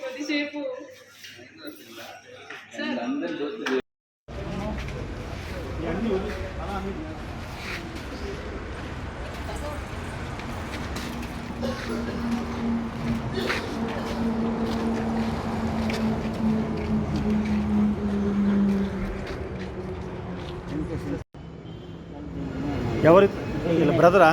కొద్దిసేపు ఎవరు బ్రదరా?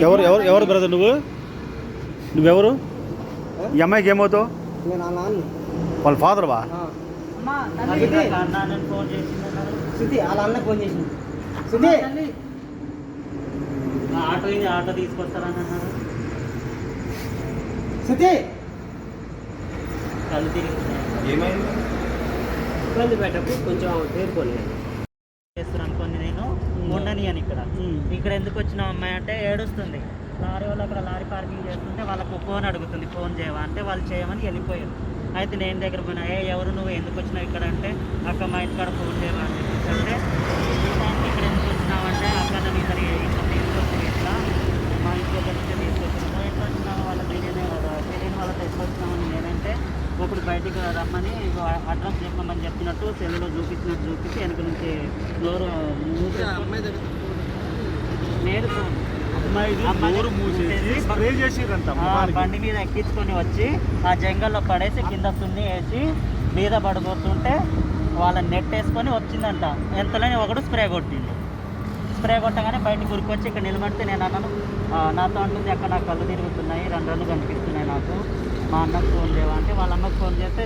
ఎవరు ఎవరు ఎవరు బ్రదర్? నువ్వెవరు? ఈ అమ్మాయికి ఏమవుతావు? వాళ్ళ ఫాదర్ వా? ఆటో తీసుకొస్తారని అన్నారు. కళ్ళు తిరిగి ఏమైంది? ఇబ్బంది పెట్టప్పుడు కొంచెం పేరుకోలేదు చేస్తాను అనుకోండి. నేను ఉండని అని ఇక్కడ ఎందుకు వచ్చిన అమ్మాయి అంటే ఏడుస్తుంది. లారీ వాళ్ళు అక్కడ లారీ పార్కింగ్ చేస్తుంటే వాళ్ళకు ఫోన్ అడుగుతుంది, ఫోన్ చేయవా అంటే వాళ్ళు చేయమని వెళ్ళిపోయారు. అయితే నేను దగ్గర పోయినా, ఎవరు నువ్వు ఎందుకు వచ్చినావు ఇక్కడ అంటే, అక్క మా ఇంటికాడ ఫోన్ చేయవా అని చెప్పేసి అంటే, ఇక్కడ ఎందుకు వచ్చినావు అంటే, అక్కడ నీ ఇట్లా తీసుకొచ్చింది, ఇట్లా మా ఇంట్లో నుంచి తీసుకొచ్చినాము, ఎట్లా వచ్చినావు వాళ్ళ తెలియని వాళ్ళతో ఎట్లా వచ్చినామని నేనంటే, ఇప్పుడు బయటికి రమ్మని అడ్రస్ చెప్పమని చెప్పినట్టు సెల్లులో చూపించినట్టు చూపించి వెనక నుంచి ఫ్లోర్ నేను బండి మీద ఎక్కించుకొని వచ్చి ఆ జంగల్లో పడేసి కింద సున్ని వేసి మీద పడిపోతుంటే వాళ్ళని నెట్ వేసుకొని వచ్చిందంట. ఎంతలోనే ఒకడు స్ప్రే కొట్టింది. స్ప్రే కొట్టగానే బయటకు ఉరికొచ్చి ఇక్కడ నిలబడితే నేను అన్నాను, నాతో అంటుంది అక్కడ నాకు కళ్ళు తిరుగుతున్నాయి, 2 రోజులు కనిపిస్తున్నాయి నాకు, మా అన్నకు ఫోన్ చేయవా అంటే వాళ్ళ అమ్మకు ఫోన్ చేస్తే